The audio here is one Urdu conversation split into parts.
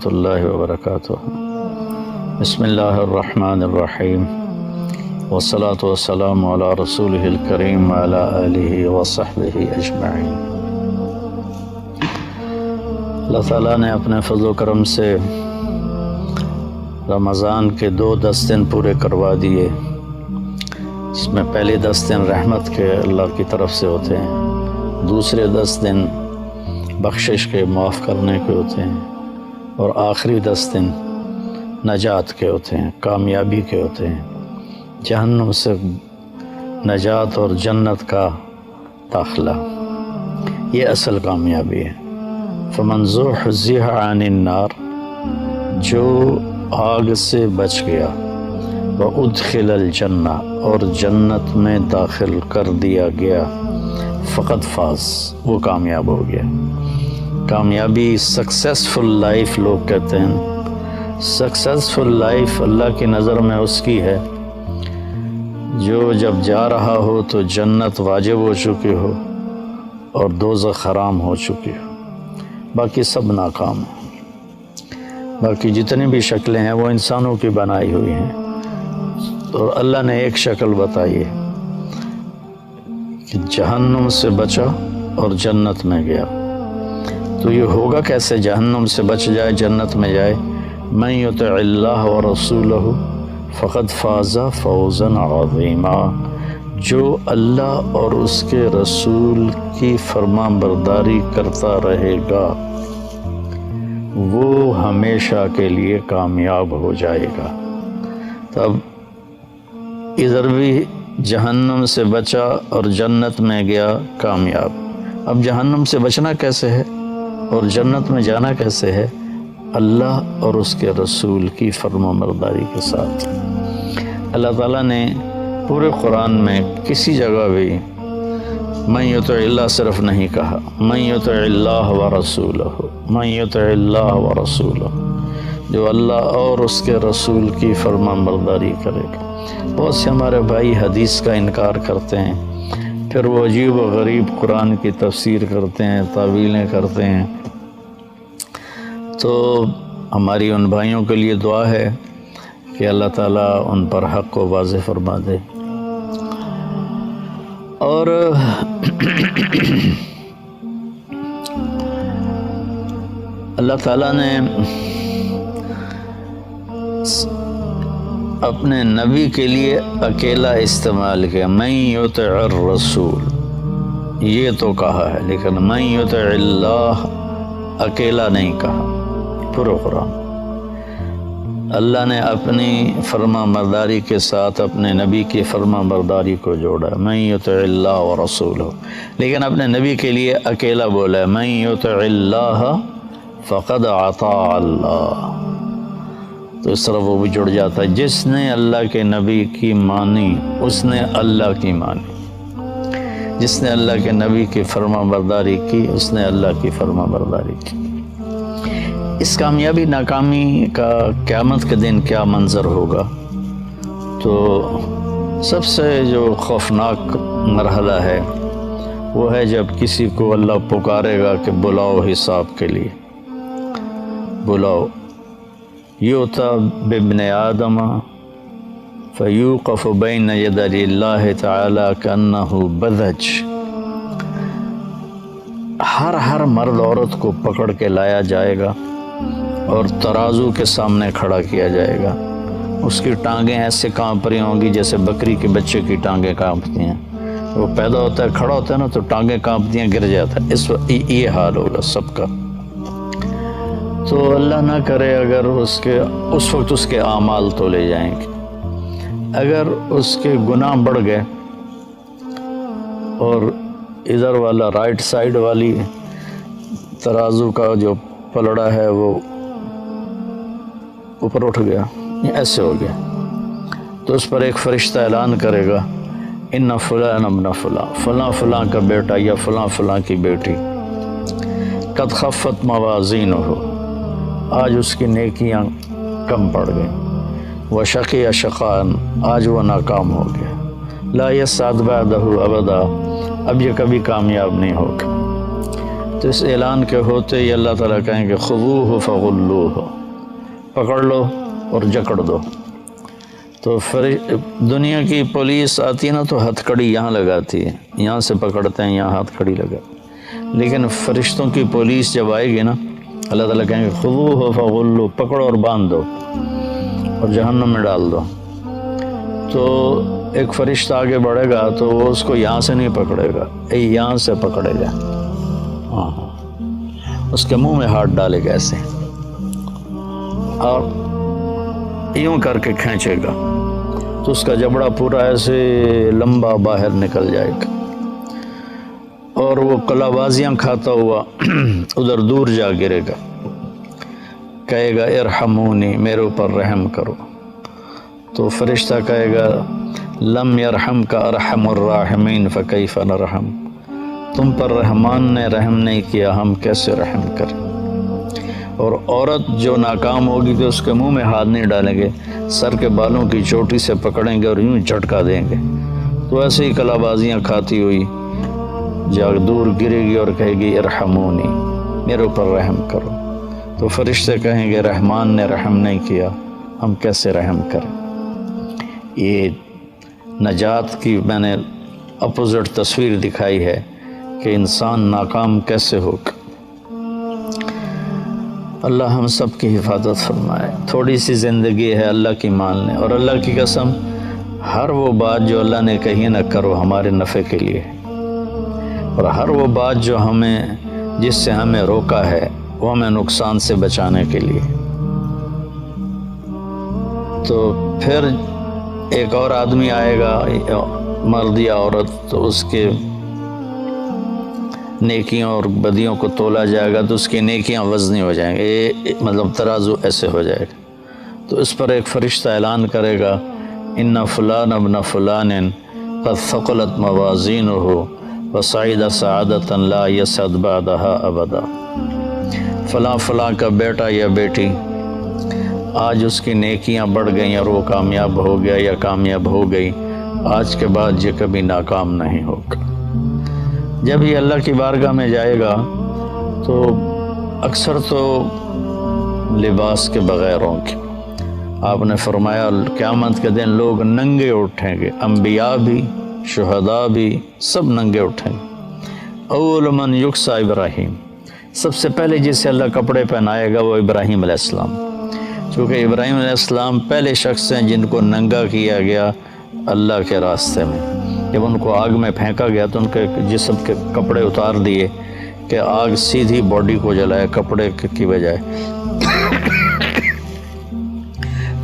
ورحمۃ اللہ وبرکاتہ۔ بسم اللہ الرحمن الرحیم، والصلاة والسلام علی رسولہ الکریم وعلی آلہ وصحبہ اجمعین۔ اللہ تعالیٰ نے اپنے فضل و کرم سے رمضان کے 10 دن پورے کروا دیے، جس میں پہلے 10 دن رحمت کے اللہ کی طرف سے ہوتے ہیں، دوسرے 10 دن بخشش کے معاف کرنے کے ہوتے ہیں، اور آخری 10 دن نجات کے ہوتے ہیں، کامیابی کے ہوتے ہیں، جہنم سے نجات اور جنت کا داخلہ، یہ اصل کامیابی ہے۔ فمن زحزح عن النار، جو آگ سے بچ گیا، وادخل الجنہ، اور جنت میں داخل کر دیا گیا، فقد فاز، وہ کامیاب ہو گیا۔ کامیابی سکسیسفل لائف لوگ کہتے ہیں۔ سکسیسفل لائف اللہ کی نظر میں اس کی ہے جو جب جا رہا ہو تو جنت واجب ہو چکی ہو اور دوزخ حرام ہو چکی ہو، باقی سب ناکام ہیں۔ باقی جتنی بھی شکلیں ہیں وہ انسانوں کی بنائی ہوئی ہیں، اور اللہ نے ایک شکل بتائی ہے کہ جہنم سے بچا اور جنت میں گیا۔ تو یہ ہوگا کیسے جہنم سے بچ جائے جنت میں جائے؟ من یطع اللہ ورسولہ فقد فاز فوزا عظیما، جو اللہ اور اس کے رسول کی فرمان برداری کرتا رہے گا وہ ہمیشہ کے لیے کامیاب ہو جائے گا۔ تب ادھر بھی جہنم سے بچا اور جنت میں گیا، کامیاب۔ اب جہنم سے بچنا کیسے ہے اور جنت میں جانا کیسے ہے؟ اللہ اور اس کے رسول کی فرمانبرداری کے ساتھ۔ اللہ تعالیٰ نے پورے قرآن میں کسی جگہ بھی من یطع اللہ صرف نہیں کہا، من یطع اللہ ورسولہ، من یطع اللہ ورسولہ، جو اللہ اور اس کے رسول کی فرمانبرداری کرے گا۔ بہت سے ہمارے بھائی حدیث کا انکار کرتے ہیں، پھر وہ عجیب و غریب قرآن کی تفسیر کرتے ہیں، تعویلیں کرتے ہیں۔ تو ہماری ان بھائیوں کے لیے دعا ہے کہ اللہ تعالیٰ ان پر حق کو واضح فرما دے۔ اور اللہ تعالیٰ نے اپنے نبی کے لیے اکیلا استعمال کیا، من یطع الرسول، یہ تو کہا ہے، لیکن من یطع اللہ اکیلا نہیں کہا۔ پورا قرآن اللہ نے اپنی فرمان برداری کے ساتھ اپنے نبی کی فرمان برداری کو جوڑا، من یطع اللہ ورسولہ، لیکن اپنے نبی کے لیے اکیلا بولا ہے، من یطع اللہ فقد اطاع اللہ۔ تو اس طرح وہ بھی جڑ جاتا ہے، جس نے اللہ کے نبی کی مانی اس نے اللہ کی مانی، جس نے اللہ کے نبی کی فرمان برداری کی اس نے اللہ کی فرمان برداری کی۔ اس کامیابی ناکامی کا قیامت کے دن کیا منظر ہوگا؟ تو سب سے جو خوفناک مرحلہ ہے وہ ہے جب کسی کو اللہ پکارے گا کہ بلاؤ حساب کے لیے، بلاؤ۔ یؤتی بابن آدم فیوقف بین یدی اللہ تعالی کأنہ بذج، ہر مرد عورت کو پکڑ کے لایا جائے گا اور ترازو کے سامنے کھڑا کیا جائے گا۔ اس کی ٹانگیں ایسے کانپ رہی ہوں گی جیسے بکری کے بچے کی ٹانگیں کانپتی ہیں۔ وہ پیدا ہوتا ہے، کھڑا ہوتا ہے نا تو ٹانگیں کانپتی ہیں، گر جاتا ہے۔ اس وقت یہ حال ہوگا سب کا۔ تو اللہ نہ کرے اگر اس وقت اس کے اعمال تولے جائیں گے، اگر اس کے گناہ بڑھ گئے اور ادھر والا رائٹ سائڈ والی ترازو کا جو پلڑا ہے وہ اوپر اٹھ گیا، ایسے ہو گیا، تو اس پر ایک فرشتہ اعلان کرے گا، ان فلان ابن فلاں، فلاں فلاں کا بیٹا یا فلاں فلاں کی بیٹی، قد خفت موازینہ، آج اس کی نیکیاں کم پڑ گئیں، وشقی شقاء، آج وہ ناکام ہو گیا، لا یسعد بعدہ ابدا، اب یہ کبھی کامیاب نہیں ہوگا۔ تو اس اعلان کے ہوتے ہی اللہ تعالیٰ کہیں کہ خذوہ فغلوہ، پکڑ لو اور جکڑ دو۔ تو دنیا کی پولیس آتی ہے نا تو ہتھ کڑی یہاں لگاتی ہے، یہاں سے پکڑتے ہیں، یہاں ہاتھ کڑی لگا، لیکن فرشتوں کی پولیس جب آئے گی نا اللہ تعالیٰ کہیں گے خذوہ فغلوہ، پکڑو اور باندھ دو اور جہنم میں ڈال دو۔ تو ایک فرشتہ آگے بڑھے گا تو وہ اس کو یہاں سے نہیں پکڑے گا، یہاں سے پکڑے گا، ہاں اس کے منہ میں ہاتھ ڈالے گا ایسے اور یوں کر کے کھینچے گا تو اس کا جبڑا پورا ایسے لمبا باہر نکل جائے گا اور وہ کلا بازیاں کھاتا ہوا ادھر دور جا گرے گا، کہے گا ارحمونی، میرے اوپر رحم کرو۔ تو فرشتہ کہے گا لم یرحم کا ارحم الراحمین فکیف نرحم، تم پر رحمان نے رحم نہیں کیا، ہم کیسے رحم کریں۔ اور عورت جو ناکام ہوگی تو اس کے منہ میں ہاتھ نہیں ڈالیں گے، سر کے بالوں کی چوٹی سے پکڑیں گے اور یوں جھٹکا دیں گے، تو ایسے ہی کلا بازیاں کھاتی ہوئی جا دور گرے گی اور کہے گی ارحمونی، میرے اوپر رحم کرو۔ تو فرشتے کہیں گے رحمان نے رحم نہیں کیا، ہم کیسے رحم کریں۔ یہ نجات کی میں نے اپوزٹ تصویر دکھائی ہے کہ انسان ناکام کیسے ہوگا۔ اللہ ہم سب کی حفاظت فرمائے۔ تھوڑی سی زندگی ہے، اللہ کی مان لیں، اور اللہ کی قسم ہر وہ بات جو اللہ نے کہی نہ کرو ہمارے نفع کے لیے، اور ہر وہ بات جو جس سے ہمیں روکا ہے وہ ہمیں نقصان سے بچانے کے لیے۔ تو پھر ایک اور آدمی آئے گا، مرد یا عورت، تو اس کے نیکیوں اور بدیوں کو تولا جائے گا تو اس کی نیکیاں وزنی ہو جائیں گے، مطلب ترازو ایسے ہو جائے گا۔ تو اس پر ایک فرشتہ اعلان کرے گا ان فلان ابن فلان قد ثقلت موازینہ وصعد سعادۃ لا یسعد بعدها ابدا، فلاں فلاں کا بیٹا یا بیٹی آج اس کی نیکیاں بڑھ گئیں اور وہ کامیاب ہو گیا یا کامیاب ہو گئی، آج کے بعد یہ کبھی ناکام نہیں ہوگا۔ جب یہ اللہ کی بارگاہ میں جائے گا تو اکثر تو لباس کے بغیر ہوں گے۔ آپ نے فرمایا قیامت کے دن لوگ ننگے اٹھیں گے، انبیاء بھی، شہداء بھی، سب ننگے اٹھیں گے۔ اول من یکسا ابراہیم، سب سے پہلے جسے اللہ کپڑے پہنائے گا وہ ابراہیم علیہ السلام، چونکہ ابراہیم علیہ السلام پہلے شخص ہیں جن کو ننگا کیا گیا اللہ کے راستے میں۔ جب ان کو آگ میں پھینکا گیا تو ان کے جسم کے کپڑے اتار دیے کہ آگ سیدھی باڈی کو جلائے کپڑے کی بجائے۔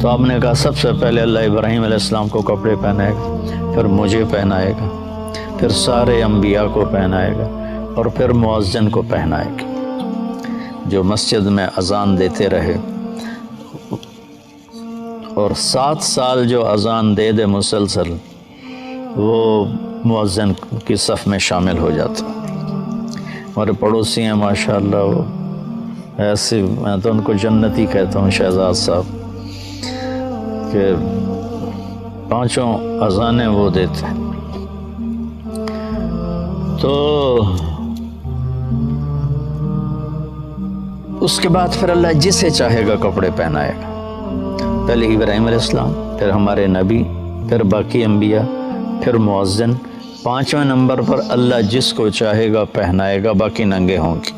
تو آپ نے کہا سب سے پہلے اللہ ابراہیم علیہ السلام کو کپڑے پہنائے گا، پھر مجھے پہنائے گا، پھر سارے انبیاء کو پہنائے گا، اور پھر مؤذن کو پہنائے گا جو مسجد میں اذان دیتے رہے، اور 7 سال جو اذان دے دے مسلسل وہ مؤذن کی صف میں شامل ہو جاتا۔ ہمارے پڑوسی ہیں ماشاءاللہ، وہ ایسے، میں تو ان کو جنتی کہتا ہوں، شہزاد صاحب، کہ 5 اذانیں وہ دیتے ہیں۔ تو اس کے بعد پھر اللہ جسے چاہے گا کپڑے پہنائے گا، پہلے ابراہیم علیہ السلام، پھر ہمارے نبی، پھر باقی انبیاء، پھر مؤذن، 5ویں نمبر پر اللہ جس کو چاہے گا پہنائے گا، باقی ننگے ہوں گے۔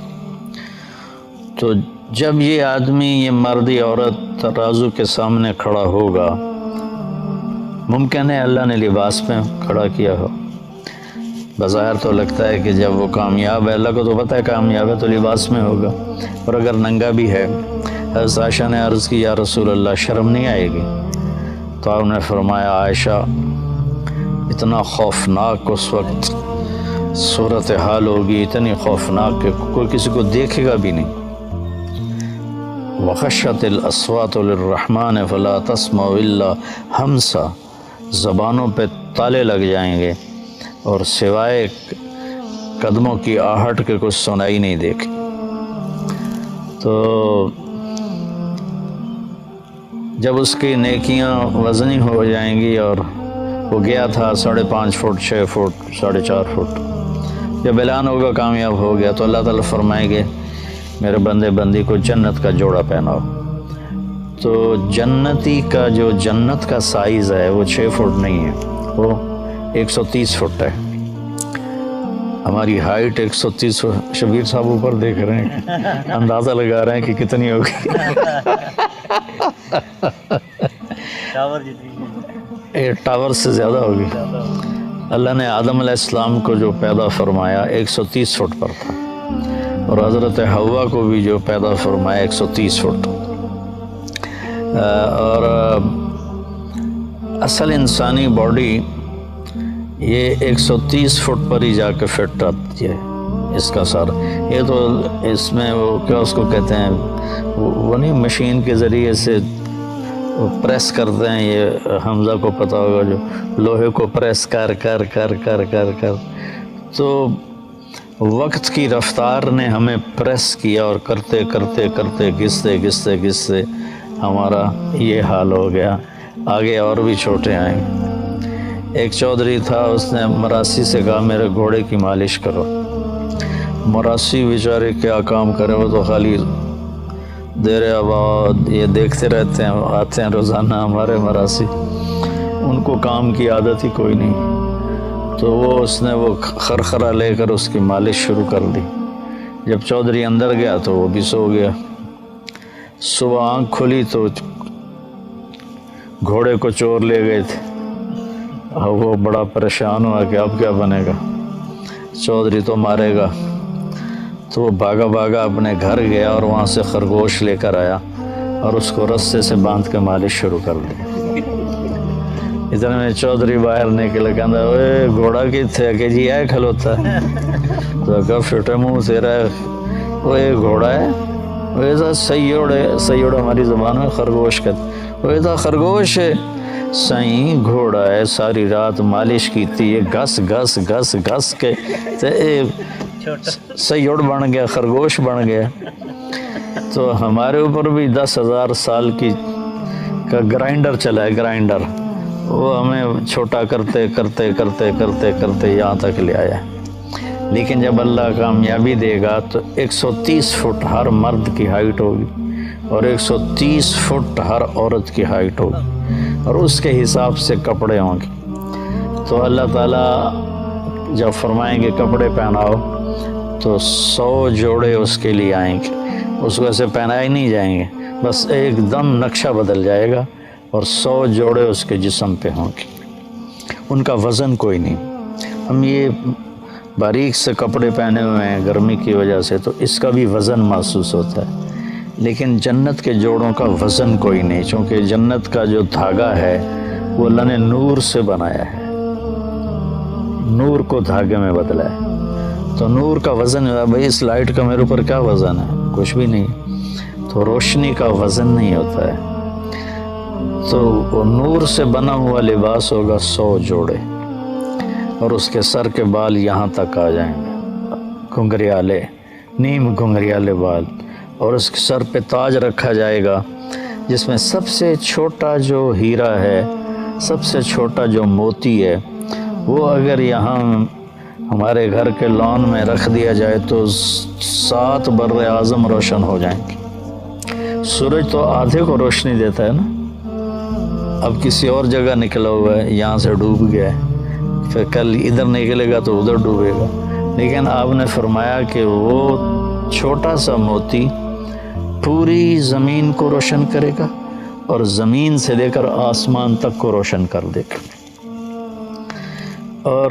تو جب یہ آدمی، یہ مرد یا عورت ترازو کے سامنے کھڑا ہوگا، ممکن ہے اللہ نے لباس میں کھڑا کیا ہو، بظاہر تو لگتا ہے کہ جب وہ کامیاب ہے، اللہ کو تو پتہ ہے کامیاب ہے تو لباس میں ہوگا، اور اگر ننگا بھی ہے، حضرت عائشہ نے عرض کی یا رسول اللہ شرم نہیں آئے گی؟ تو آپ نے فرمایا عائشہ اتنا خوفناک اس وقت صورتحال ہوگی، اتنی خوفناک کہ کوئی کسی کو دیکھے گا بھی نہیں۔ وَخَشَّتِ الْأَصْوَاتُ لِلرَّحْمَنِ فَلَا تَسْمَعُ إِلَّا ہَمْسًا، زبانوں پہ تالے لگ جائیں گے اور سوائے قدموں کی آہٹ کے کچھ سنائی نہیں دے گی۔ تو جب اس کی نیکیاں وزنی ہو جائیں گی، اور وہ گیا تھا 5.5 فٹ، 6 فٹ، 4.5 فٹ، جب اعلان ہوگا کامیاب ہو گیا تو اللہ تعالیٰ فرمائیں گے میرے بندے بندی کو جنت کا جوڑا پہناؤ. تو جنتی کا جو جنت کا سائز ہے وہ 6 فٹ نہیں ہے، وہ 130 فٹ ہے. ہماری ہائٹ 130 فٹ. شبیر صاحب اوپر دیکھ رہے ہیں، اندازہ لگا رہے ہیں کہ کتنی ہوگی. ٹاور سے زیادہ ہوگی. اللہ نے آدم علیہ السلام کو جو پیدا فرمایا 130 فٹ پر تھا، اور حضرت حوا کو بھی جو پیدا فرمایا 130 فٹ. اور اصل انسانی باڈی یہ 130 فٹ پر ہی جا کے فٹ آتی ہے. اس کا سر یہ تو اس میں وہ کیا اس کو کہتے ہیں، وہ نہیں مشین کے ذریعے سے پریس کرتے ہیں، یہ حمزہ کو پتہ ہوگا، جو لوہے کو پریس کر کر کر کر کر کر. تو وقت کی رفتار نے ہمیں پریس کیا، اور کرتے کرتے کرتے گھستے گھستے گھستے ہمارا یہ حال ہو گیا. آگے اور بھی چھوٹے آئیں. ایک چودھری تھا، اس نے مراسی سے کہا میرے گھوڑے کی مالش کرو. مراسی بیچارے کیا کام کریں، وہ تو خالی دیر آباد یہ دیکھتے رہتے ہیں، آتے ہیں روزانہ ہمارے مراسی، ان کو کام کی عادت ہی کوئی نہیں. تو اس نے وہ خرخرہ لے کر اس کی مالش شروع کر دی. جب چودھری اندر گیا تو وہ بھی سو گیا. صبح آنکھ کھلی تو گھوڑے کو چور لے گئے تھے. وہ بڑا پریشان ہوا کہ اب کیا بنے گا، چودھری تو مارے گا. تو وہ بھاگا بھاگا اپنے گھر گیا اور وہاں سے خرگوش لے کر آیا اور اس کو رسے سے باندھ کے مالش شروع کر دی. اتنے میں چودھری باہر نکل کہندا اوے گھوڑا کتھے کہ جی ہے کھلوتا ہے. تو کہا فٹے منہ تیرا وہ گھوڑا ہے، وہ ایسا سیوڑ ہے. سیوڑ ہماری زبان میں خرگوش کہتے، وہ ایسا خرگوش ہے. سائیں گھوڑا ہے، ساری رات مالش کی تھی، یہ گھس گھس گھس گھس کے سیوڑ بن گیا، خرگوش بن گیا. تو ہمارے اوپر بھی 10,000 سال کا گرائنڈر چلا ہے، گرائنڈر. وہ ہمیں چھوٹا کرتے کرتے کرتے کرتے کرتے یہاں تک لے آیا. لیکن جب اللہ کامیابی دے گا تو 130 فٹ ہر مرد کی ہائٹ ہوگی اور 130 فٹ ہر عورت کی ہائٹ ہوگی، اور اس کے حساب سے کپڑے ہوں گے. تو اللہ تعالیٰ جب فرمائیں گے کپڑے پہناؤ تو 100 جوڑے اس کے لیے آئیں گے. اس کو ایسے پہنائے نہیں جائیں گے، بس ایک دم نقشہ بدل جائے گا اور 100 جوڑے اس کے جسم پہ ہوں گے. ان کا وزن کوئی نہیں. ہم یہ باریک سے کپڑے پہنے ہوئے ہیں گرمی کی وجہ سے تو اس کا بھی وزن محسوس ہوتا ہے، لیکن جنت کے جوڑوں کا وزن کوئی نہیں، چونکہ جنت کا جو دھاگا ہے وہ اللہ نے نور سے بنایا ہے، نور کو دھاگے میں بدلا ہے. تو نور کا وزن ہے. بھائی اس لائٹ کا میرے اوپر کیا وزن ہے؟ کچھ بھی نہیں. تو روشنی کا وزن نہیں ہوتا ہے. تو وہ نور سے بنا ہوا لباس ہوگا 100 جوڑے، اور اس کے سر کے بال یہاں تک آ جائیں گے، گھنگریالے، نیم گھنگریالے بال. اور اس کے سر پہ تاج رکھا جائے گا جس میں سب سے چھوٹا جو ہیرا ہے، سب سے چھوٹا جو موتی ہے، وہ اگر یہاں ہمارے گھر کے لان میں رکھ دیا جائے تو 7 بر اعظم روشن ہو جائیں گے. سورج تو آدھے کو روشنی دیتا ہے نا، اب کسی اور جگہ نکلا ہوا ہے، یہاں سے ڈوب گیا ہے، پھر کل ادھر نکلے گا تو ادھر ڈوبے گا. لیکن آپ نے فرمایا کہ وہ چھوٹا سا موتی پوری زمین کو روشن کرے گا اور زمین سے لے کر آسمان تک کو روشن کر دے گا. اور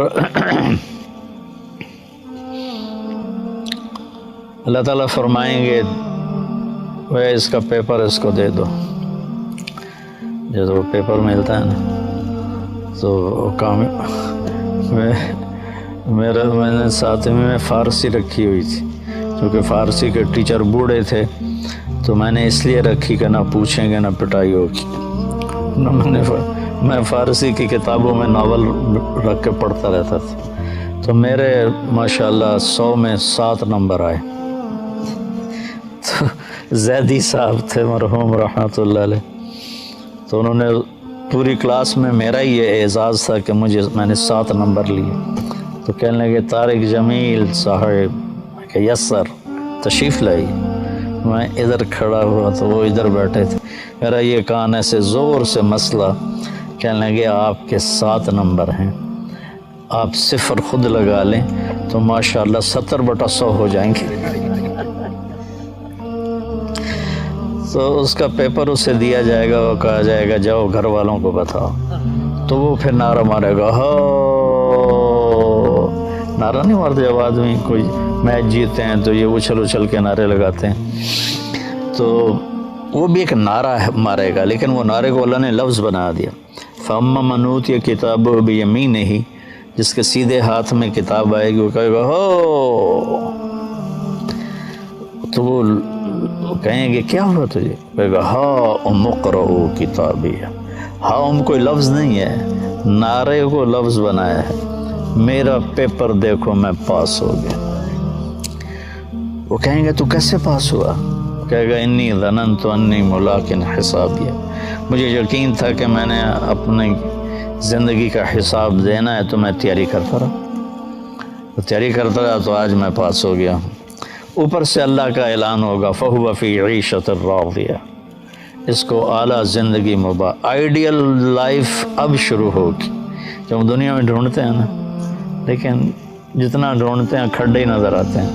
اللہ تعالیٰ فرمائیں گے وہ اس کا پیپر اس کو دے دو. جب وہ پیپر ملتا ہے نا تو کام میں نے ساتھ میں فارسی رکھی ہوئی تھی، کیونکہ فارسی کے ٹیچر بوڑھے تھے تو میں نے اس لیے رکھی کہ نہ پوچھیں گے نہ پٹائی ہوگی. میں فارسی کی کتابوں میں ناول رکھ کے پڑھتا رہتا تھا، تو میرے ماشاءاللہ 100 میں 7 نمبر آئے. تو زیدی صاحب تھے مرحوم رحمۃ اللہ علیہ، تو انہوں نے پوری کلاس میں میرا ہی یہ اعزاز تھا کہ میں نے 7 نمبر لیے. تو کہنے لگے طارق جمیل صاحب کہ یس سر تشریف لائی. میں ادھر کھڑا ہوا تو وہ ادھر بیٹھے تھے. میرا یہ کان ایسے زور سے مسئلہ. کہنے لگے آپ کے 7 نمبر ہیں, آپ 0 خود لگا لیں تو ماشاءاللہ 70/100 ہو جائیں گے. تو اس کا پیپر اسے دیا جائے گا, وہ کہا جائے گا جاؤ گھر والوں کو بتاؤ. تو وہ پھر نعرہ مارے گا. ہو نعرہ نہیں مارتے جب آدمی کوئی میچ جیتے ہیں تو یہ اچھل کے نعرے لگاتے ہیں. تو وہ بھی ایک نعرہ مارے گا, لیکن وہ نعرے کو اللہ نے لفظ بنا دیا. فَأَمَّا مَنْ أُوتِيَ كِتَابَهُ بِيَمِينِهِ, جس کے سیدھے ہاتھ میں کتاب آئے گی وہ کہے گا ہو. تو وہ کہیں گے کیا ہوا تجھے؟ کہے گا ہاں اقرؤ کتابیہ. ہاں کوئی لفظ نہیں ہے, نعرے کو لفظ بنایا ہے. میرا پیپر دیکھو میں پاس ہو گیا. وہ کہیں گے تو کیسے پاس ہوا؟ کہے گا انی ظننت انی ملاق حسابیہ, مجھے یقین تھا کہ میں نے اپنی زندگی کا حساب دینا ہے تو میں تیاری کرتا رہا تو آج میں پاس ہو گیا. اوپر سے اللہ کا اعلان ہوگا فَهُوَ فِي عِيشَةٍ رَاضِيَةٍ, اس کو اعلیٰ زندگی آئیڈیل لائف اب شروع ہوگی. جب دنیا میں ڈھونڈتے ہیں نا, لیکن جتنا ڈھونڈتے ہیں کھڈے ہی نظر آتے ہیں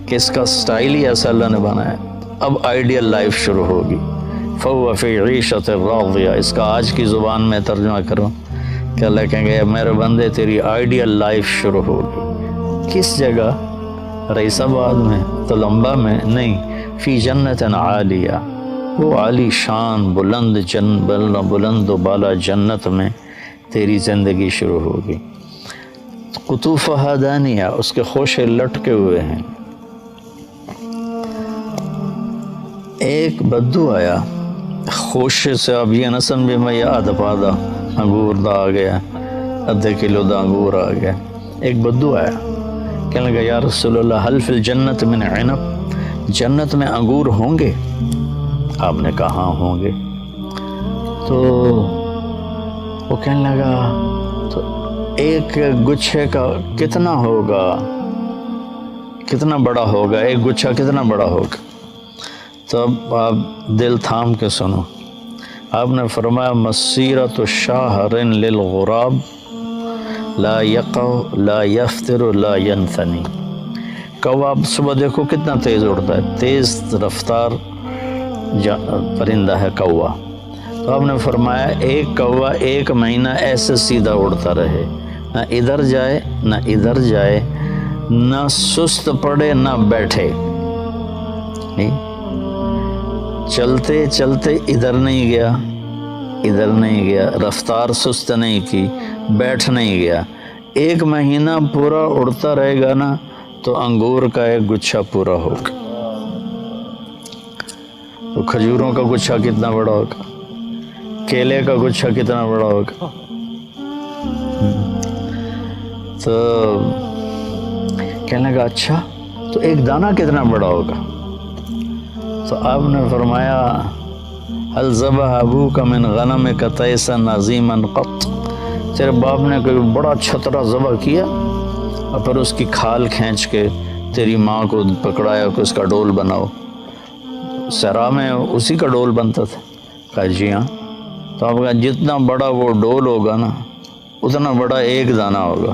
کہ اس کا سٹائل ہی ایسا اللہ نے بنایا ہے. اب آئیڈیل لائف شروع ہوگی. فَهُوَ فِي عِيشَةٍ رَاضِيَةٍ, اس کا آج کی زبان میں ترجمہ کروں کہ اللہ کہیں گے میرے بندے تیری آئیڈیل لائف شروع ہوگی. کس جگہ؟ رئیس آباد میں, تلمبا میں نہیں, فی جنت عالیہ, وہ عالی شان بلند و بالا جنت میں تیری زندگی شروع ہوگی. قطوفہا دانیہ, اس کے خوشے لٹکے ہوئے ہیں. ایک بدو آیا خوشے سے, اب یہ نسن بھی میں آدھا پادہ انگور دا آ گیا, ½ کلو دا انگور آ گیا. ایک بدو آیا کہنے لگا یا رسول اللہ حل فی الجنت من عنب, جنت میں انگور ہوں گے؟ آپ نے کہا ہاں ہوں گے. تو وہ کہنے لگا تو ایک گچھے کا کتنا ہوگا, کتنا بڑا ہوگا, ایک گچھا کتنا بڑا ہوگا؟ تو اب آپ دل تھام کے سنو. آپ نے فرمایا مسیرۃ شہر للغراب لا یقع لا یفتر لا ینثنی. کوا صبح دیکھو کتنا تیز اڑتا ہے, تیز رفتار پرندہ ہے کوا. تو آپ نے فرمایا ایک کوا 1 مہینہ ایسے سیدھا اڑتا رہے, نہ ادھر جائے نہ ادھر جائے, نہ سست پڑے نہ بیٹھے. چلتے چلتے ادھر نہیں گیا, رفتار سست نہیں کی, بیٹھ نہیں گیا. 1 مہینہ پورا اڑتا رہے گا نا تو انگور کا ایک گچھا پورا ہوگا. تو کھجوروں کا گچھا کتنا بڑا ہوگا, کیلے کا گچھا کتنا بڑا ہوگا. تو کہنے لگا اچھا تو ایک دانہ کتنا بڑا ہوگا؟ تو آپ نے فرمایا هل ذبح ابوک من غنمک تیسا عظیما قط, تیرے باپ نے کوئی بڑا چھترا ذبح کیا اور پھر اس کی کھال کھینچ کے تیری ماں کو پکڑایا کہ اس کا ڈول بناؤ؟ صحرا میں اسی کا ڈول بنتا تھا. کہا جی ہاں. تو آپ کہا جتنا بڑا وہ ڈول ہوگا نا اتنا بڑا ایک دانہ ہوگا.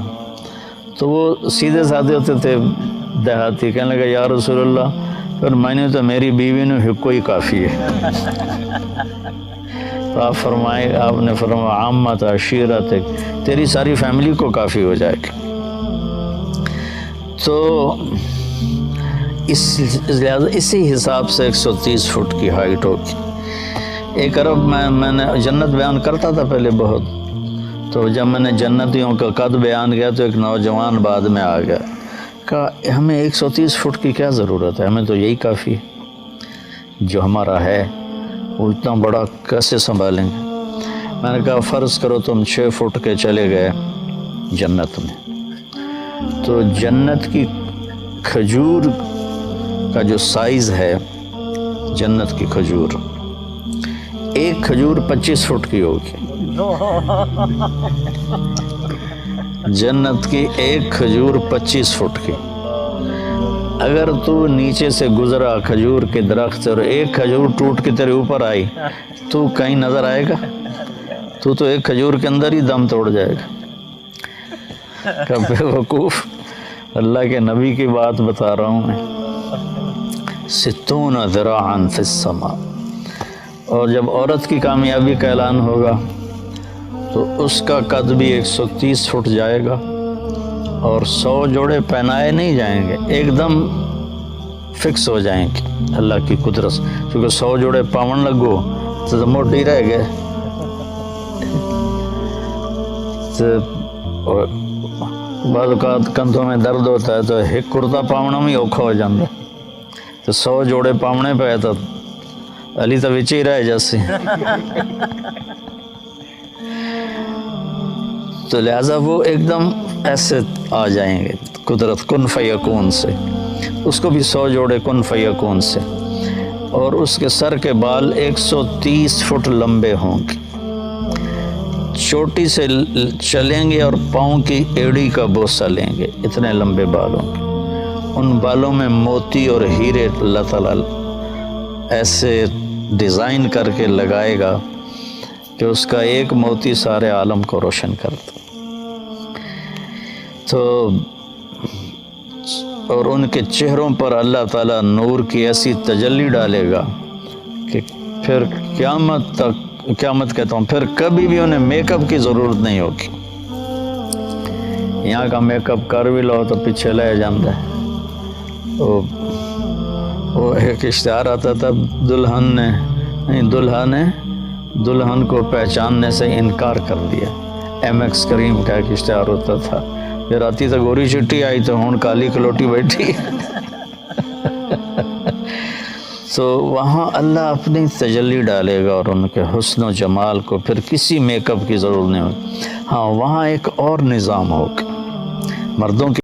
تو وہ سیدھے سادھے ہوتے تھے دیہاتی, کہنے لگا یا رسول اللہ پھر میں نے تو میری بیوی نے حقوق ہی کافی ہے. تو آپ نے فرمایا عامت عشیرتک, تیری ساری فیملی کو کافی ہو جائے گا. تو اسی حساب سے 130 فٹ کی ہائٹ ہوگی. 1 ارب میں نے جنت بیان کرتا تھا پہلے بہت, تو جب میں نے جنتیوں کا قد بیان کیا تو ایک نوجوان بعد میں آ گیا, کہا ہمیں 130 فٹ کی کیا ضرورت ہے, ہمیں تو یہی کافی ہے. جو ہمارا ہے وہ اتنا بڑا کیسے سنبھالیں گے؟ میں نے کہا فرض کرو تم 6 فٹ کے چلے گئے جنت میں, تو جنت کی کھجور کا جو سائز ہے, جنت کی کھجور, ایک کھجور 25 فٹ کی ہوگی. جنت کی ایک کھجور 25 فٹ کی، اگر تو نیچے سے گزرا کھجور کے درخت سے اور ایک کھجور ٹوٹ کے تیرے اوپر آئی تو کہیں نظر آئے گا؟ تو ایک کھجور کے اندر ہی دم توڑ جائے گا۔ کہ بے وقوف، اللہ کے نبی کی بات بتا رہا ہوں میں، 60 ذراعاً فی السماء۔ اور جب عورت کی کامیابی کا اعلان ہوگا تو اس کا قد بھی 130 فٹ جائے گا، اور 100 جوڑے پہنائے نہیں جائیں گے، ایک دم فکس ہو جائیں گے اللہ کی قدرت سے، کیونکہ 100 جوڑے پاون لگو تو موٹی رہ گئے، بعض اوقات کندھوں میں درد ہوتا ہے تو ایک کرتا پاؤنا میں اوکھا ہو جاتا، تو 100 جوڑے پاؤنے پہ تو علی تو وچ ہی رہ جیسے۔ تو لہٰذا وہ ایک دم ایسے آ جائیں گے قدرت کن فیکون سے، اس کو بھی 100 جوڑے کن فیکون سے، اور اس کے سر کے بال 130 فٹ لمبے ہوں گے، چوٹی سے چلیں گے اور پاؤں کی ایڑی کا بوسہ لیں گے، اتنے لمبے بال ہوں گے۔ ان بالوں میں موتی اور ہیرے اللہ تعالیٰ ایسے ڈیزائن کر کے لگائے گا کہ اس کا ایک موتی سارے عالم کو روشن کرتا۔ تو اور ان کے چہروں پر اللہ تعالیٰ نور کی ایسی تجلی ڈالے گا کہ پھر قیامت کہتا ہوں پھر کبھی بھی انہیں میک اپ کی ضرورت نہیں ہوگی۔ یہاں کا میک اپ کر بھی لو تو پیچھے لے جاندہ ہے۔ وہ ایک اشتہار آتا تھا، دلہا نے دلہن کو پہچاننے سے انکار کر دیا، ایم ایکس کریم کا ایک اشتہار ہوتا تھا، پھر آتی تو گوری چٹی آئی تو ہون کالی کلوٹی بیٹھی۔ تو وہاں اللہ اپنی تجلی ڈالے گا اور ان کے حسن و جمال کو پھر کسی میک اپ کی ضرورت نہیں ہوگی۔ ہاں وہاں ایک اور نظام ہوگا، مردوں کی